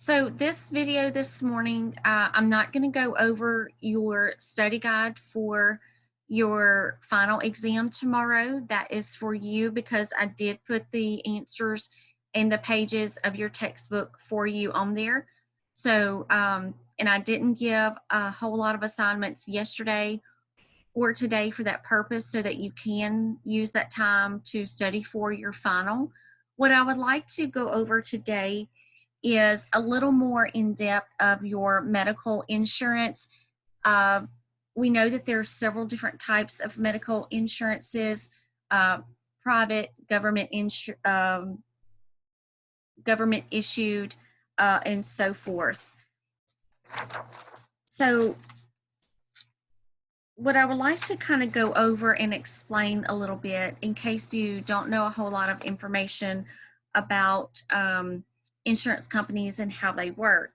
So this video this morning, I'm not going to go over your study guide for your final exam tomorrow. That is for you because I did put the answers and the pages of your textbook for you on there. So, and I didn't give a whole lot of assignments yesterday or today for that purpose so that you can use that time to study for your final. What I would like to go over today is a little more in depth of your medical insurance. Uh, we know that there's several different types of medical insurances, uh, private, government issued, and so forth. So what I would like to kind of go over and explain a little bit in case you don't know a whole lot of information about insurance companies and how they work.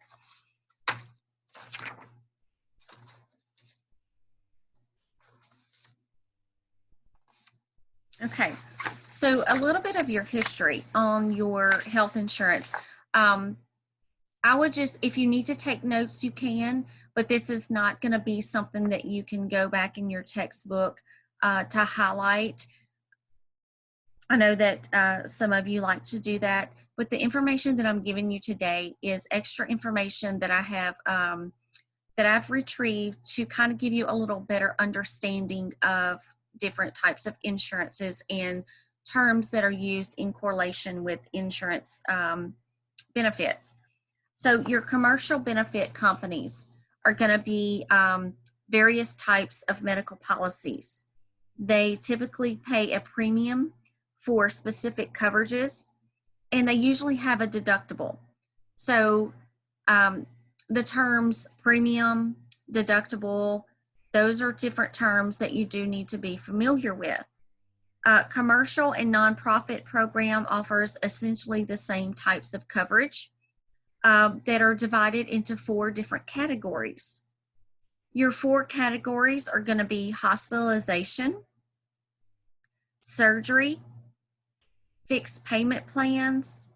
Okay, so a little bit of your history on your health insurance. I would just, if you need to take notes, you can, but this is not going to be something that you can go back in your textbook to highlight. I know that some of you like to do that, but the information that I'm giving you today is extra information that I have that I've retrieved to kind of give you a little better understanding of different types of insurances and terms that are used in correlation with insurance benefits. So your commercial benefit companies are going to be various types of medical policies. They typically pay a premium for specific coverages, and they usually have a deductible. So the terms premium, deductible, those are different terms that you do need to be familiar with. Commercial and nonprofit program offers essentially the same types of coverage that are divided into 4 different categories. Your 4 categories are going to be hospitalization, surgery, fixed payment plans,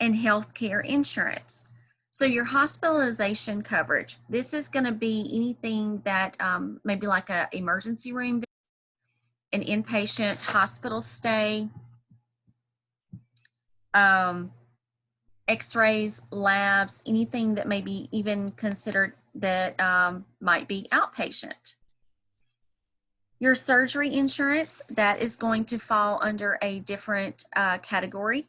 and healthcare insurance. So your hospitalization coverage, this is going to be anything that maybe like an emergency room, an inpatient hospital stay, x-rays, labs, anything that may be even considered that might be outpatient. Your surgery insurance, that is going to fall under a different category.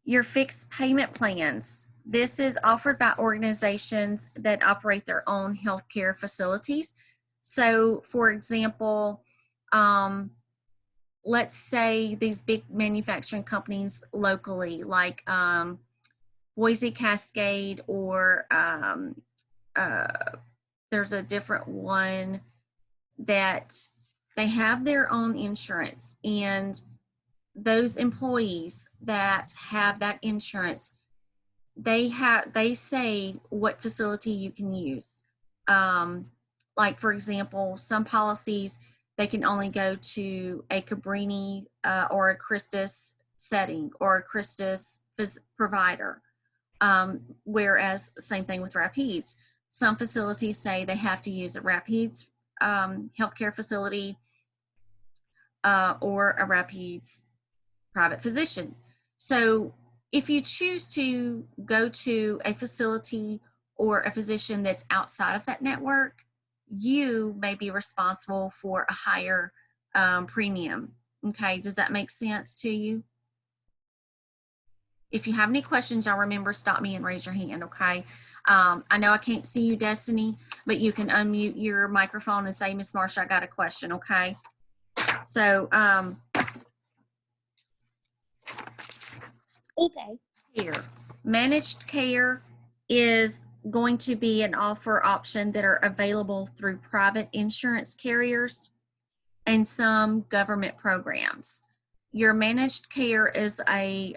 Your fixed payment plans, this is offered by organizations that operate their own healthcare facilities. So for example, let's say these big manufacturing companies locally, like Boise Cascade, or there's a different one that they have their own insurance, and those employees that have that insurance, they say what facility you can use. Like for example, some policies, they can only go to a Cabrini or a Christus setting or a Christus provider. Whereas same thing with Rapides. Some facilities say they have to use a Rapides healthcare facility or a Rapides private physician. So if you choose to go to a facility or a physician that's outside of that network, you may be responsible for a higher premium. Okay, does that make sense to you? If you have any questions, y'all remember, stop me and raise your hand, okay? I know I can't see you, Destiny, but you can unmute your microphone and say, Miss Marsha, I got a question, okay? So, okay. Here, managed care is going to be an offer option that are available through private insurance carriers and some government programs. Your managed care is a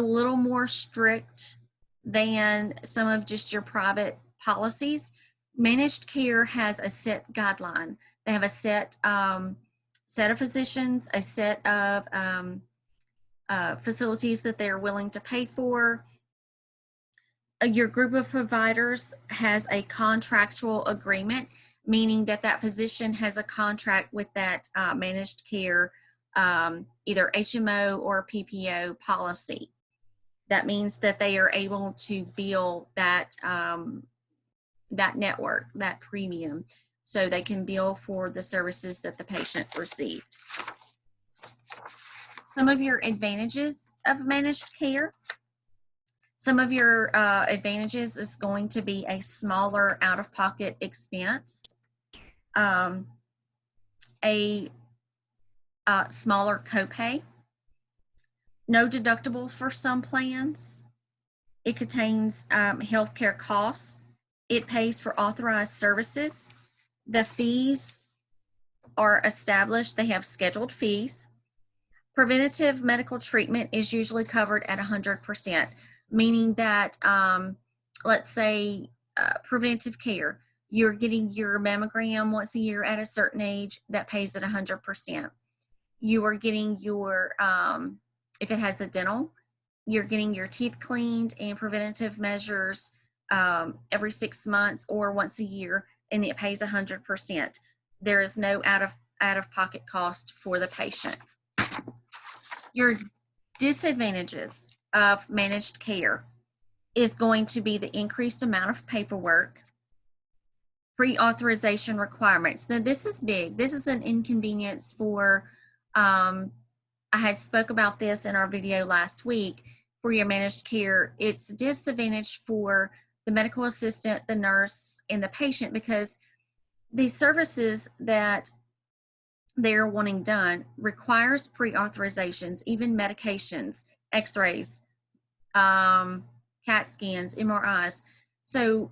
little more strict than some of just your private policies. Managed care has a set guideline. They have a set of physicians, a set of facilities that they're willing to pay for. Your group of providers has a contractual agreement, meaning that that physician has a contract with that managed care, either HMO or PPO policy. That means that they are able to bill that that network, that premium, so they can bill for the services that the patient received. Some of your advantages of managed care. Some of your advantages is going to be a smaller out-of-pocket expense, a smaller copay, no deductible for some plans. It contains healthcare costs. It pays for authorized services. The fees are established. They have scheduled fees. Preventative medical treatment is usually covered at 100%, meaning that, let's say, preventive care, you're getting your mammogram once a year at a certain age, that pays at 100%. You are getting your, if it has the dental, you're getting your teeth cleaned and preventative measures every 6 months or once a year, and it pays 100%. There is no out-of-pocket cost for the patient. Your disadvantages of managed care is going to be the increased amount of paperwork, pre-authorization requirements. Now, this is big. This is an inconvenience for, I had spoke about this in our video last week. For your managed care, it's a disadvantage for the medical assistant, the nurse, and the patient, because these services that they're wanting done requires pre-authorizations, even medications, x-rays, CAT scans, MRIs. So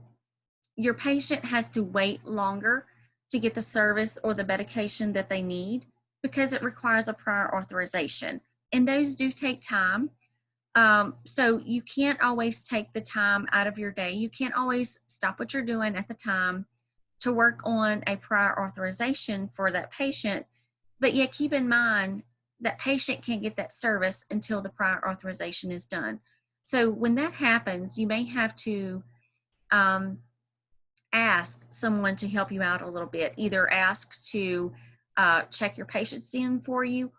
your patient has to wait longer to get the service or the medication that they need because it requires a prior authorization. And those do take time. So you can't always take the time out of your day. You can't always stop what you're doing at the time to work on a prior authorization for that patient. But yet keep in mind that patient can't get that service until the prior authorization is done. So when that happens, you may have to ask someone to help you out a little bit, either ask to check your patients in for you,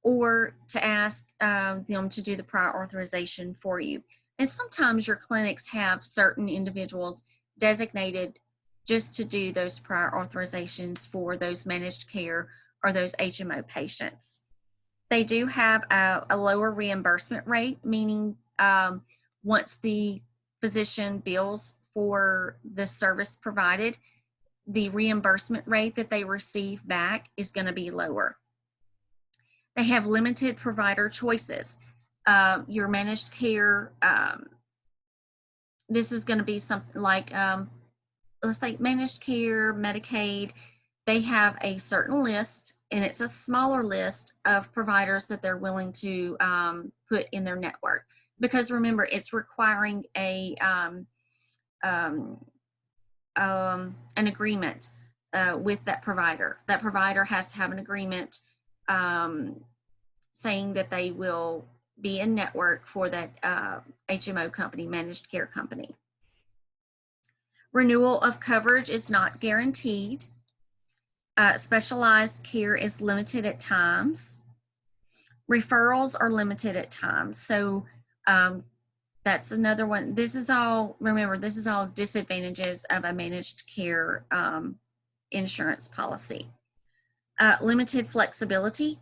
or to ask them to do the prior authorization for you. And sometimes your clinics have certain individuals designated just to do those prior authorizations for those managed care or those HMO patients. They do have a lower reimbursement rate, meaning once the physician bills for the service provided, the reimbursement rate that they receive back is going to be lower. They have limited provider choices. Your managed care, this is going to be something like, let's say managed care, Medicaid. They have a certain list, and it's a smaller list of providers that they're willing to put in their network. Because remember, it's requiring an agreement with that provider. That provider has to have an agreement saying that they will be in network for that HMO company, managed care company. Renewal of coverage is not guaranteed. Specialized care is limited at times. Referrals are limited at times. So that's another one. This is all, remember, this is all disadvantages of a managed care insurance policy. Limited flexibility,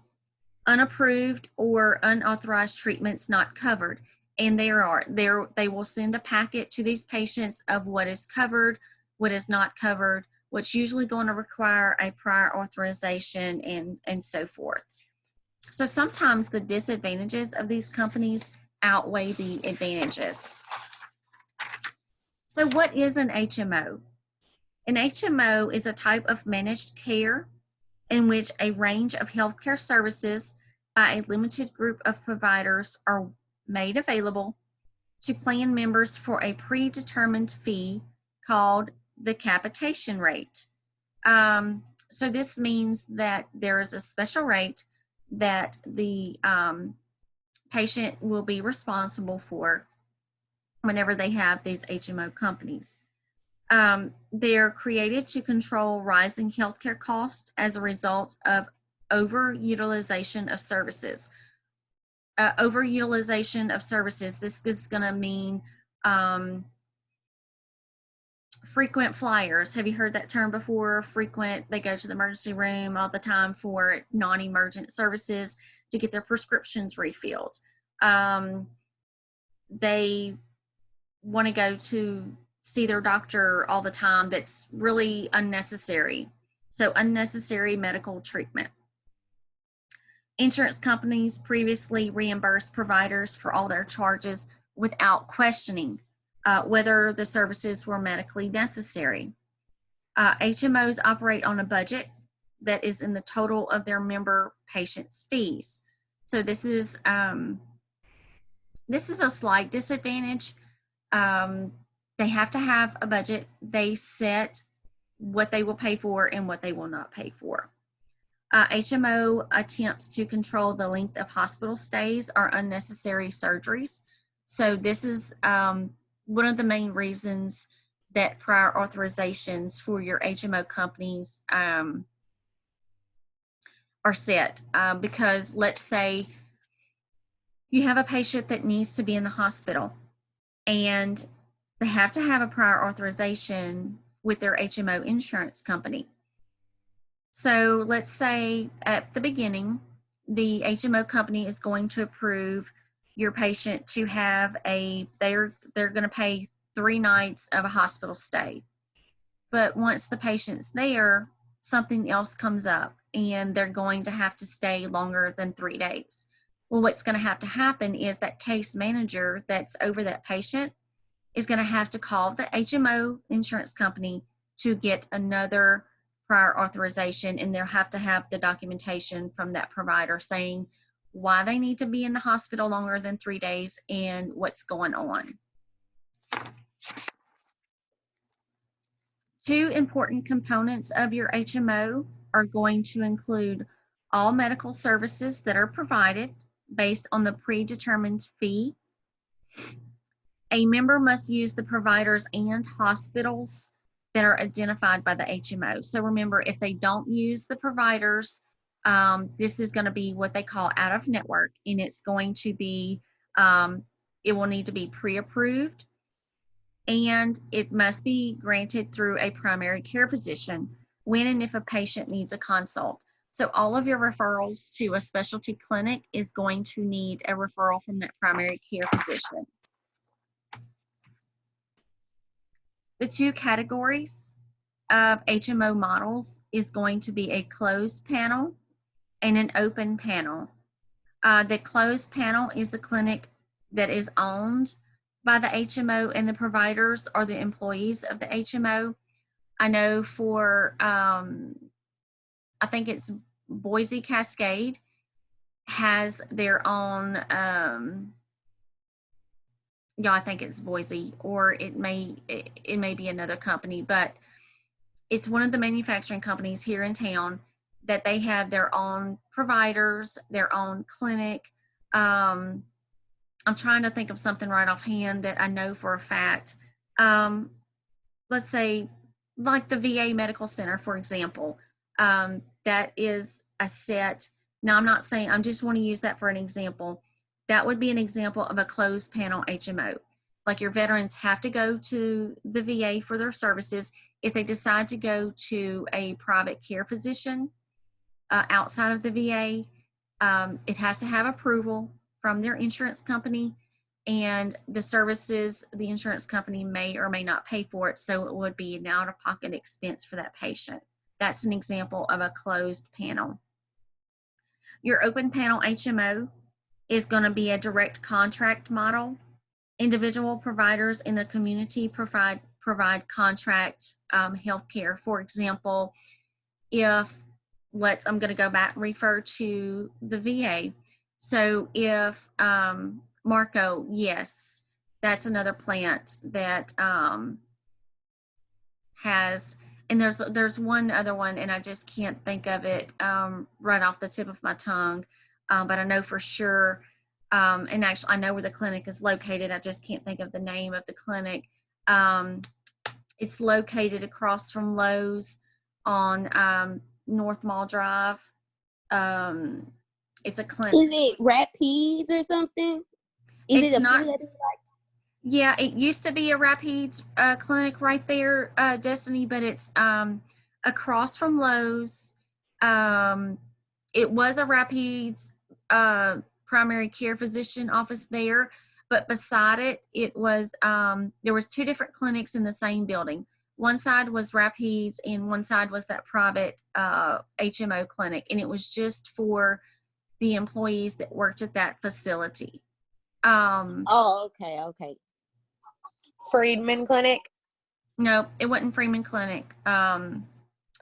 unapproved or unauthorized treatments not covered. And they will send a packet to these patients of what is covered, what is not covered, what's usually going to require a prior authorization, and so forth. So sometimes the disadvantages of these companies outweigh the advantages. So what is an HMO? An HMO is a type of managed care in which a range of healthcare services by a limited group of providers are made available to plan members for a predetermined fee called the capitation rate. So this means that there is a special rate that the patient will be responsible for whenever they have these HMO companies. They're created to control rising healthcare costs as a result of overutilization of services. Overutilization of services, this is going to mean frequent flyers. Have you heard that term before? Frequent, they go to the emergency room all the time for non-emergent services to get their prescriptions refilled. They want to go to see their doctor all the time. That's really unnecessary. So unnecessary medical treatment. Insurance companies previously reimbursed providers for all their charges without questioning whether the services were medically necessary. HMOs operate on a budget that is in the total of their member patients' fees. So this is a slight disadvantage. They have to have a budget. They set what they will pay for and what they will not pay for. HMO attempts to control the length of hospital stays or unnecessary surgeries. So this is one of the main reasons that prior authorizations for your HMO companies are set. Because let's say you have a patient that needs to be in the hospital and they have to have a prior authorization with their HMO insurance company. So let's say at the beginning, the HMO company is going to approve your patient to have they're going to pay 3 nights of a hospital stay. But once the patient's there, something else comes up and they're going to have to stay longer than 3 days. Well, what's going to have to happen is that case manager that's over that patient is going to have to call the HMO insurance company to get another prior authorization, and they'll have to have the documentation from that provider saying why they need to be in the hospital longer than 3 days and what's going on. 2 important components of your HMO are going to include all medical services that are provided based on the predetermined fee. A member must use the providers and hospitals that are identified by the HMO. So remember, if they don't use the providers, this is going to be what they call out of network, and it's going to be, it will need to be pre-approved, and it must be granted through a primary care physician when and if a patient needs a consult. So all of your referrals to a specialty clinic is going to need a referral from that primary care physician. The 2 categories of HMO models is going to be a closed panel and an open panel. The closed panel is the clinic that is owned by the HMO, and the providers are the employees of the HMO. I know for, I think it's Boise Cascade has their own, I think it's Boise, or it may be another company, but it's one of the manufacturing companies here in town that they have their own providers, their own clinic. I'm trying to think of something right offhand that I know for a fact. Let's say like the VA Medical Center, for example, that is a set. Now I'm not saying, I just want to use that for an example. That would be an example of a closed panel HMO. Like your veterans have to go to the VA for their services. If they decide to go to a private care physician outside of the VA, it has to have approval from their insurance company, and the services the insurance company may or may not pay for it, so it would be an out-of-pocket expense for that patient. That's an example of a closed panel. Your open panel HMO is going to be a direct contract model. Individual providers in the community provide contract health care. For example, if I'm going to go back and refer to the VA. So if Marco, yes, that's another plant that has, and there's one other one, and I just can't think of it right off the tip of my tongue, but I know for sure And actually, I know where the clinic is located. I just can't think of the name of the clinic. Um, it's located across from Lowe's on North Mall Drive. Um, it's a clinic. Is it Rapides or something? Is It's it not. affiliated? Yeah, it used to be a Rapides clinic right there, Destiny, but it's across from Lowe's. Um, it was a Rapides primary care physician office there, but beside it, it was there was two different clinics in the same building. One side was Rapides, and one side was that private HMO clinic, and it was just for the employees that worked at that facility. Oh, okay. Friedman Clinic. No, it wasn't Freeman Clinic. I'm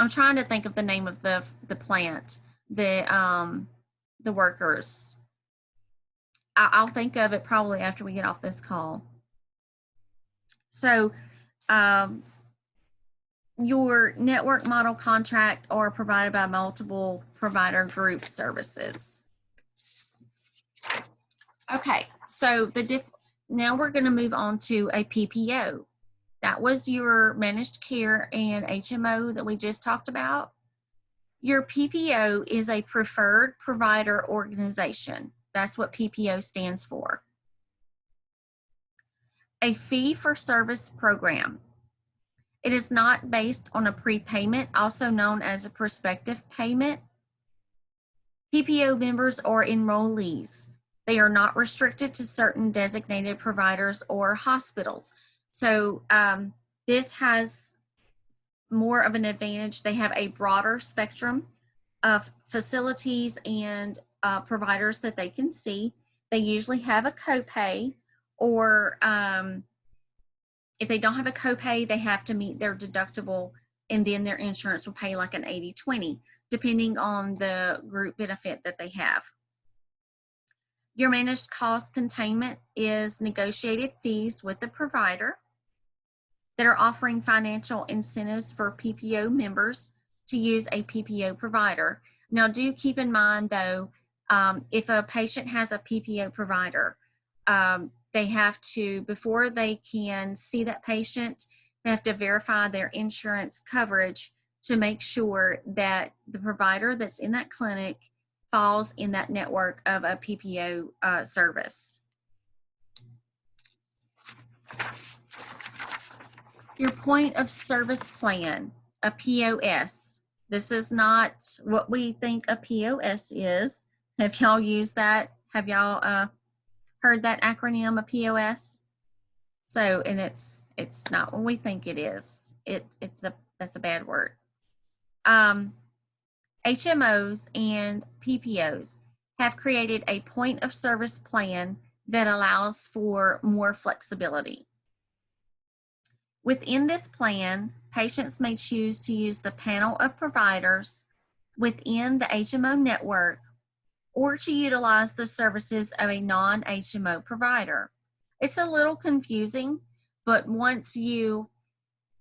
trying to think of the name of the plant, the workers. I'll think of it probably after we get off this call. So, your network model contract are provided by multiple provider group services. Okay, so now we're going to move on to a PPO. That was your managed care and HMO that we just talked about. Your PPO is a preferred provider organization. That's what PPO stands for. A fee for service program. It is not based on a prepayment, also known as a prospective payment. PPO members are enrollees. They are not restricted to certain designated providers or hospitals. So this has more of an advantage. They have a broader spectrum of facilities and providers that they can see. They usually have a copay, or if they don't have a copay, they have to meet their deductible, and then their insurance will pay like an 80-20, depending on the group benefit that they have. Your managed cost containment is negotiated fees with the provider that are offering financial incentives for PPO members to use a PPO provider. Now, do keep in mind, though, if a patient has a PPO provider, they have to, before they can see that patient, they have to verify their insurance coverage to make sure that the provider that's in that clinic falls in that network of a PPO service. Your point of service plan, a POS. This is not what we think a POS is. Have y'all used that? Have y'all heard that acronym, a POS? So, and it's not what we think it is. That's a bad word. HMOs and PPOs have created a point of service plan that allows for more flexibility. Within this plan, patients may choose to use the panel of providers within the HMO network or to utilize the services of a non-HMO provider. It's a little confusing, but once you,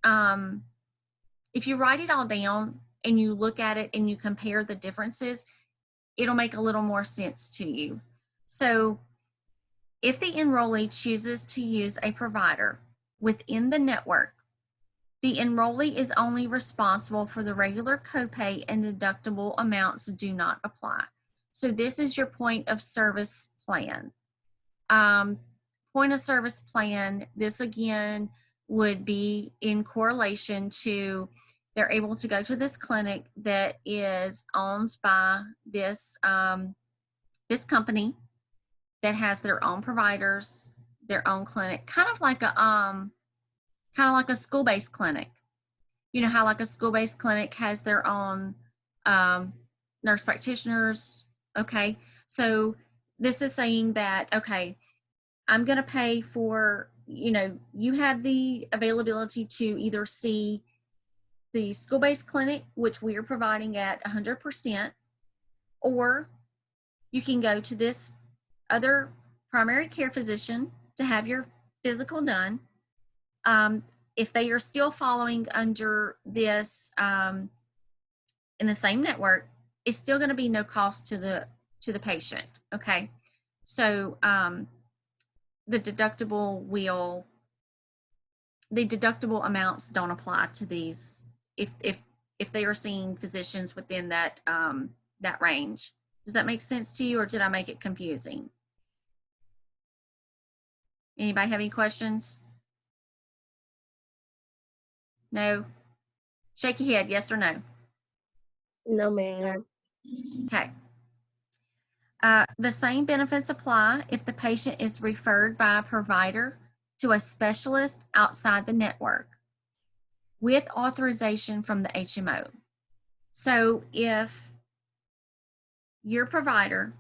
if you write it all down and you look at it and you compare the differences, it'll make a little more sense to you. So if the enrollee chooses to use a provider within the network, the enrollee is only responsible for the regular copay, and deductible amounts do not apply. So this is your point of service plan. Point of service plan, this again would be in correlation to, they're able to go to this clinic that is owned by this, this company that has their own providers, their own clinic, kind of like a school-based clinic. You know how like a school-based clinic has their own nurse practitioners, okay? So this is saying that, okay, I'm gonna pay for, you have the availability to either see the school-based clinic, which we are providing at 100%, or you can go to this other primary care physician to have your physical done. If they are still following under this in the same network, it's still going to be no cost to the patient. Okay, So the deductible amounts don't apply to these if they are seeing physicians within that that range. Does that make sense to you, or did I make it confusing? Anybody have any questions? No? Shake your head, yes or no. No, ma'am. Okay. The same benefits apply if the patient is referred by a provider to a specialist outside the network with authorization from the HMO. So if your provider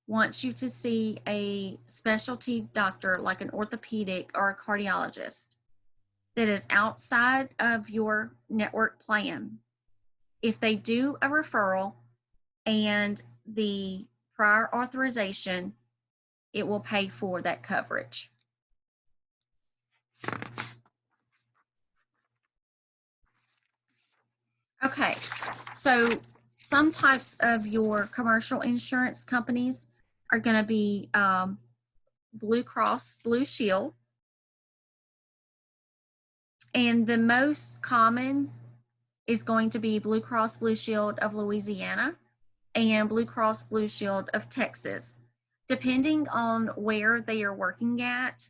wants you to see a specialty doctor like an orthopedic or a cardiologist that is outside of your network plan, if they do a referral and the prior authorization, it will pay for that coverage. Okay, so some types of your commercial insurance companies are going to be Blue Cross Blue Shield. And the most common is going to be Blue Cross Blue Shield of Louisiana and Blue Cross Blue Shield of Texas. Depending on where they are working at,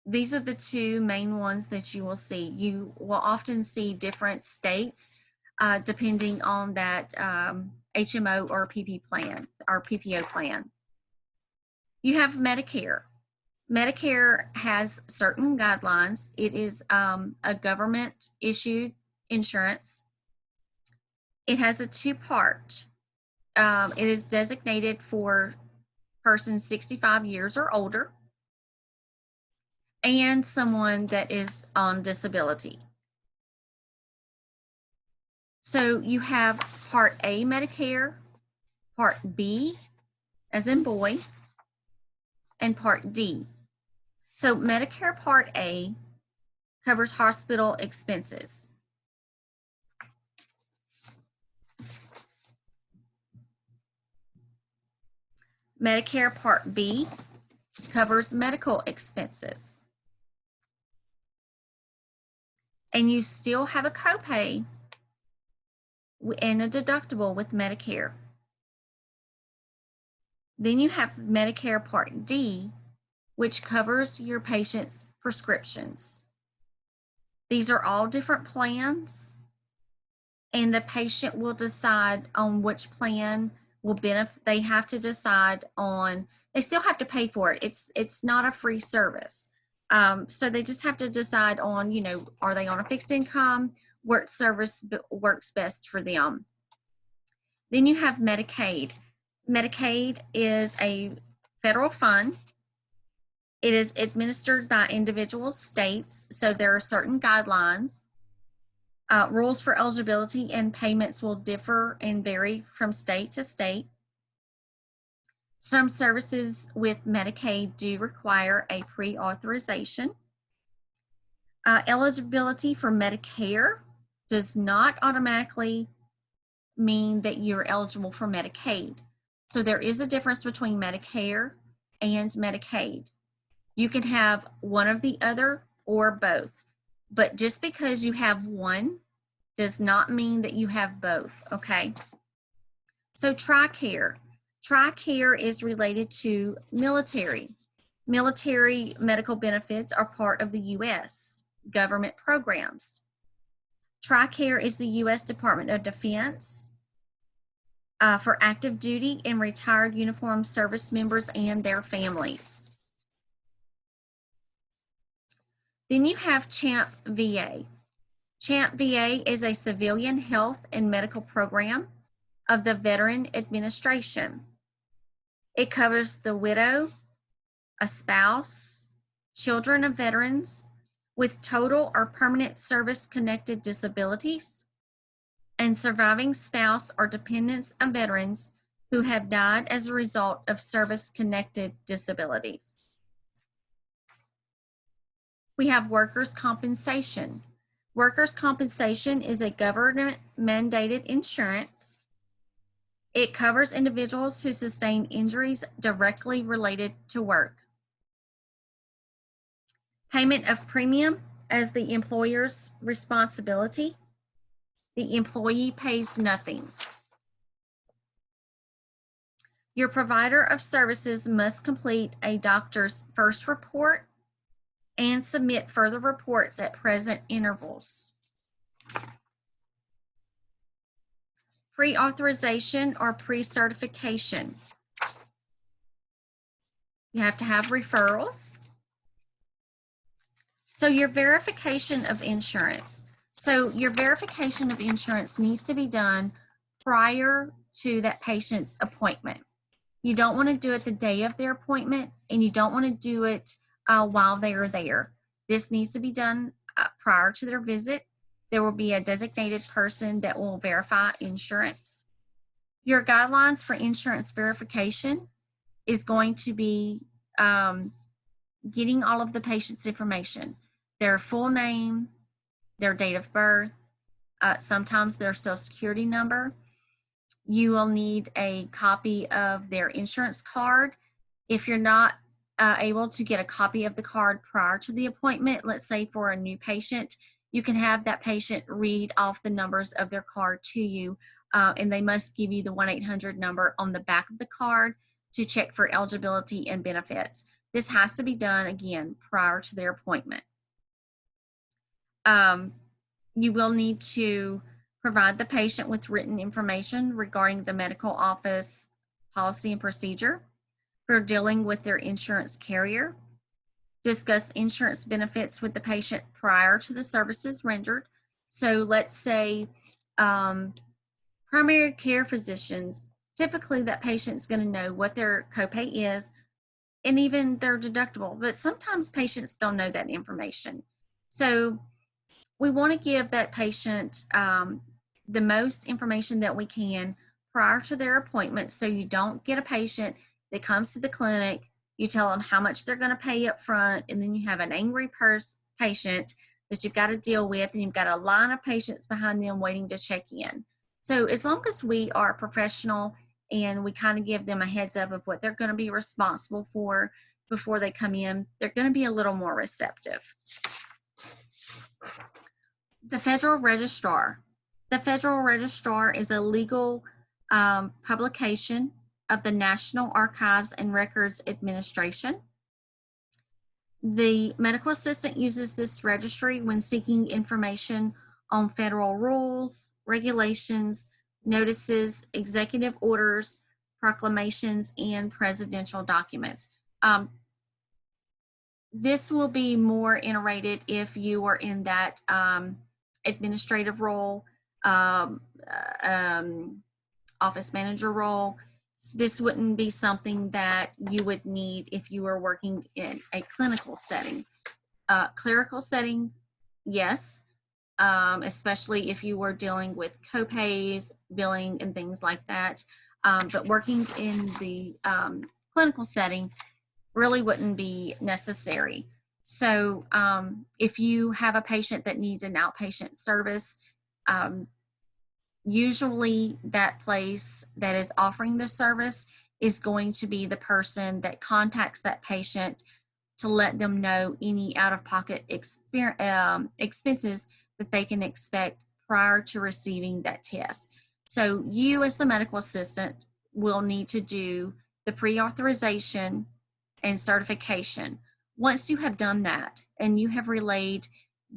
these are the two main ones that you will see. You will often see different states depending on that HMO or PP plan or PPO plan. You have Medicare. Medicare has certain guidelines. It is a government issued insurance. It has a two-part. It is designated for persons 65 years or older and someone that is on disability. So you have Part A Medicare, Part B, as in boy, and Part D. So Medicare Part A covers hospital expenses. Medicare Part B covers medical expenses. And you still have a copay and a deductible with Medicare. Then you have Medicare Part D, which covers your patient's prescriptions. These are all different plans, and the patient will decide on which plan will benefit. They have to decide on, they still have to pay for it. It's not a free service. So they just have to decide on, you know, are they on a fixed income? What service works best for them? Then you have Medicaid. Medicaid is a federal fund. It is administered by individual states, so there are certain guidelines. Rules for eligibility and payments will differ and vary from state to state. Some services with Medicaid do require a pre-authorization. Eligibility for Medicare does not automatically mean that you're eligible for Medicaid. So there is a difference between Medicare and Medicaid. You can have one of the other or both, but just because you have one does not mean that you have both, okay? So TRICARE. TRICARE is related to military. Military medical benefits are part of the U.S. government programs. TRICARE is the U.S. Department of Defense for active duty and retired uniformed service members and their families. Then you have CHAMP VA. CHAMP VA is a civilian health and medical program of the Veteran Administration. It covers the widow, a spouse, children of veterans with total or permanent service-connected disabilities, and surviving spouse or dependents of veterans who have died as a result of service-connected disabilities. We have workers' compensation. Workers' compensation is a government-mandated insurance. It covers individuals who sustain injuries directly related to work. Payment of premium as the employer's responsibility. The employee pays nothing. Your provider of services must complete a doctor's first report and submit further reports at present intervals. Pre-authorization or pre-certification. You have to have referrals. So your verification of insurance. So your verification of insurance needs to be done prior to that patient's appointment. You don't want to do it the day of their appointment, and you don't want to do it while they are there. This needs to be done prior to their visit. There will be a designated person that will verify insurance. Your guidelines for insurance verification is going to be getting all of the patient's information, their full name, their date of birth, sometimes their social security number. You will need a copy of their insurance card. If you're not able to get a copy of the card prior to the appointment, let's say for a new patient, you can have that patient read off the numbers of their card to you, and they must give you the 1-800 number on the back of the card to check for eligibility and benefits. This has to be done, again, prior to their appointment. You will need to provide the patient with written information regarding the medical office policy and procedure for dealing with their insurance carrier. Discuss insurance benefits with the patient prior to the services rendered. So let's say primary care physicians, typically that patient's going to know what their copay is and even their deductible, but sometimes patients don't know that information. So we want to give that patient the most information that we can prior to their appointment, so you don't get a patient that comes to the clinic, you tell them how much they're going to pay up front, and then you have an angry patient that you've got to deal with, and you've got a line of patients behind them waiting to check in. So as long as we are professional and we kind of give them a heads up of what they're going to be responsible for before they come in, they're going to be a little more receptive. The Federal Registrar. The Federal Registrar is a legal publication of the National Archives and Records Administration. The medical assistant uses this registry when seeking information on federal rules, regulations, notices, executive orders, proclamations, and presidential documents. This will be more iterated if you are in that administrative role, office manager role. This wouldn't be something that you would need if you were working in a clinical setting. Clerical setting, yes, especially if you were dealing with copays, billing, and things like that. But working in the clinical setting really wouldn't be necessary. So if you have a patient that needs an outpatient service, usually that place that is offering the service is going to be the person that contacts that patient to let them know any out-of-pocket expenses that they can expect prior to receiving that test. So you as the medical assistant will need to do the pre-authorization and certification. Once you have done that and you have relayed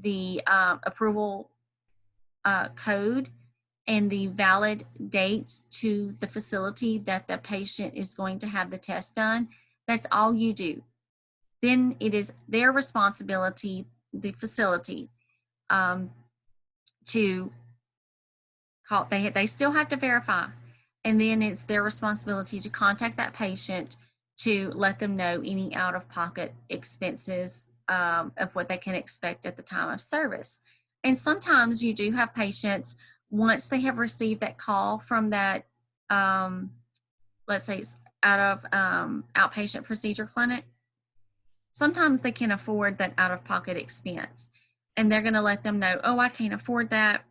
the approval code and the valid dates to the facility that the patient is going to have the test done, that's all you do. Then it is their responsibility, the facility, to call. They still have to verify, and then it's their responsibility to contact that patient to let them know any out-of-pocket expenses of what they can expect at the time of service. And sometimes you do have patients, once they have received that call from that, let's say out of outpatient procedure clinic, sometimes they can afford that out-of-pocket expense. And they're going to let them know, oh, I can't afford that.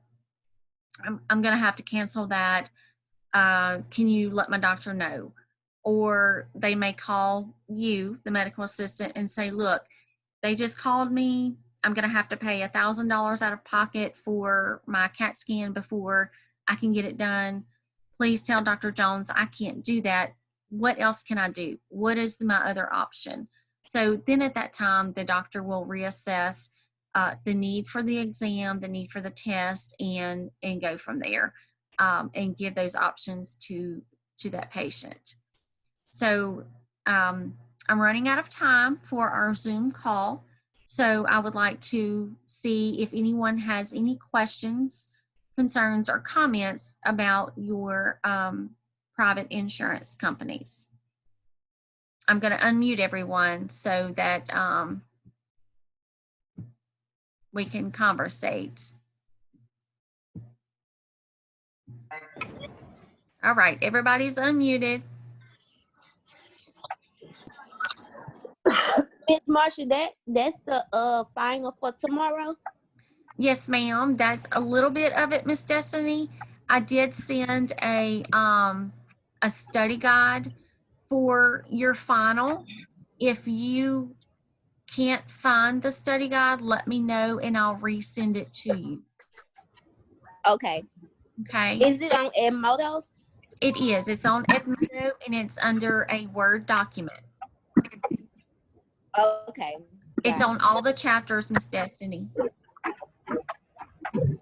I'm going to have to cancel that. Can you let my doctor know? Or they may call you, the medical assistant, and say, look, they just called me. I'm going to have to pay $1,000 out of pocket for my CAT scan before I can get it done. Please tell Dr. Jones I can't do that. What else can I do? What is my other option? So then at that time, the doctor will reassess the need for the exam, the need for the test, and go from there, and give those options to that patient. So I'm running out of time for our Zoom call. So I would like to see if anyone has any questions, concerns, or comments about your private insurance companies. I'm going to unmute everyone so that we can conversate. All right, everybody's unmuted. Miss Marsha, that's the final for tomorrow. Yes, ma'am. That's a little bit of it, Miss Destiny. I did send a study guide for your final. If you can't find the study guide, let me know and I'll resend it to you. Okay. Okay. Is it on Edmodo? It is. It's on Edmodo and it's under a Word document. Okay. It's on all the chapters, Miss Destiny.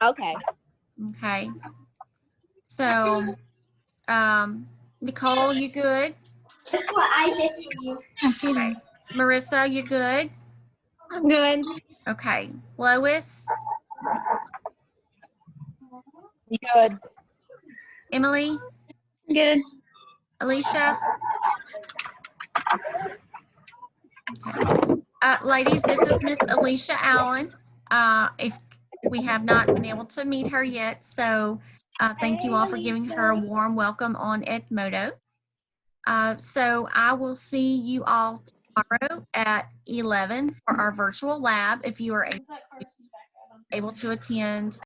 Okay. Okay. So, Nicole, you good? That's what I did to you. Okay. Marissa, you good? I'm good. Okay. Lois, Good. Emily, Good. Alicia. Okay. Ladies, this is Miss Alicia Allen. If we have not been able to meet her yet, so thank you all for giving her a warm welcome on Edmodo. So I will see you all tomorrow at 11 for our virtual lab if you are able to attend